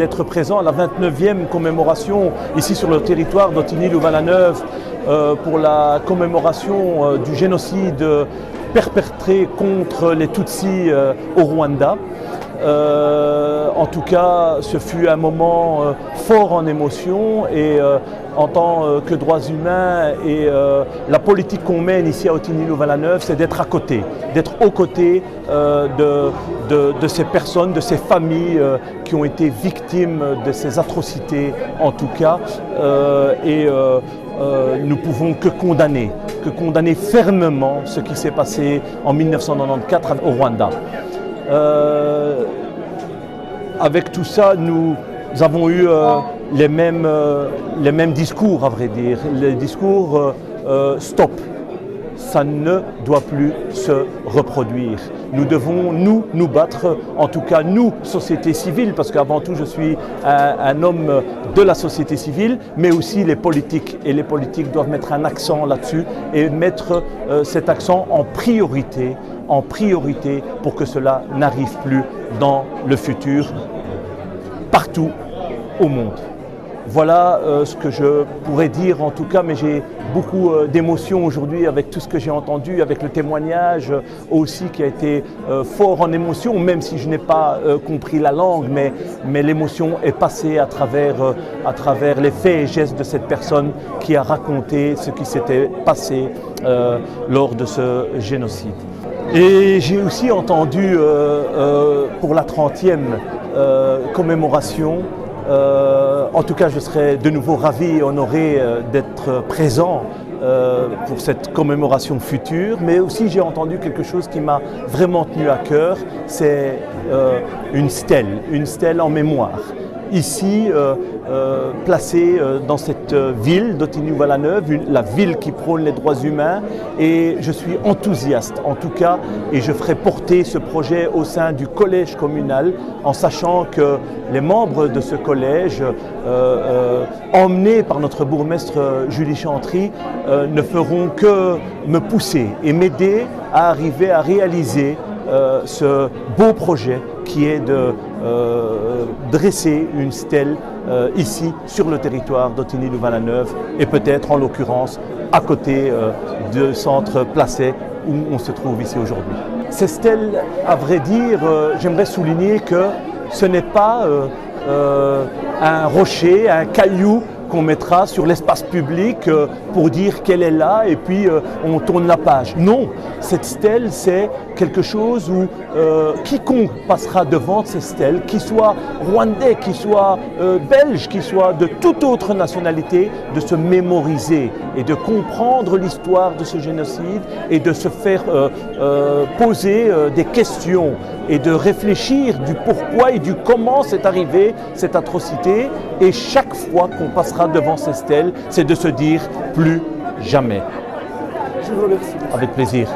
D'être présent à la 29e commémoration ici sur le territoire d'Ottignies-Louvain-la-Neuve pour la commémoration du génocide perpétré contre les Tutsis au Rwanda. En tout cas, ce fut un moment fort en émotion et en tant que droits humains et la politique qu'on mène ici à Ottignies-Louvain-la-Neuve, c'est d'être à côté, d'être aux côtés de ces personnes, de ces familles qui ont été victimes de ces atrocités en tout cas. Nous pouvons que condamner fermement ce qui s'est passé en 1994 au Rwanda. Avec tout ça, nous avons eu les mêmes discours, à vrai dire. Les discours stop, ça ne doit plus se reproduire. Nous devons nous battre, en tout cas nous, société civile, parce qu'avant tout je suis un homme de la société civile, mais aussi les politiques. Et les politiques doivent mettre un accent là-dessus et mettre cet accent en priorité pour que cela n'arrive plus dans le futur, partout au monde. Voilà ce que je pourrais dire en tout cas, mais j'ai beaucoup d'émotions aujourd'hui avec tout ce que j'ai entendu, avec le témoignage aussi qui a été fort en émotion, même si je n'ai pas compris la langue, mais l'émotion est passée à travers les faits et gestes de cette personne qui a raconté ce qui s'était passé lors de ce génocide. Et j'ai aussi entendu pour la 30e commémoration, en tout cas je serais de nouveau ravi et honoré d'être présent pour cette commémoration future, mais aussi j'ai entendu quelque chose qui m'a vraiment tenu à cœur, c'est une stèle en mémoire. Ici, placée dans cette ville d'Ottignies-Louvain-la-Neuve, la ville qui prône les droits humains, et je suis enthousiaste en tout cas, et je ferai porter ce projet au sein du collège communal, en sachant que les membres de ce collège, emmenés par notre bourgmestre Julie Chantry, ne feront que me pousser et m'aider à arriver à réaliser ce beau projet qui est de dresser une stèle ici sur le territoire d'Ottignies-Louvain-la-Neuve et peut-être en l'occurrence à côté du centre Placet où on se trouve ici aujourd'hui. Ces stèles, à vrai dire, j'aimerais souligner que ce n'est pas un rocher, un caillou qu'on mettra sur l'espace public pour dire qu'elle est là et puis on tourne la page. Non, cette stèle c'est quelque chose où quiconque passera devant ces stèles, qu'il soit rwandais, qu'il soit belge, qu'il soit de toute autre nationalité, de se mémoriser et de comprendre l'histoire de ce génocide et de se faire poser des questions et de réfléchir du pourquoi et du comment c'est arrivé cette atrocité, et chaque fois qu'on passera devant ces stèles, c'est de se dire plus jamais. Je vous remercie. Avec plaisir.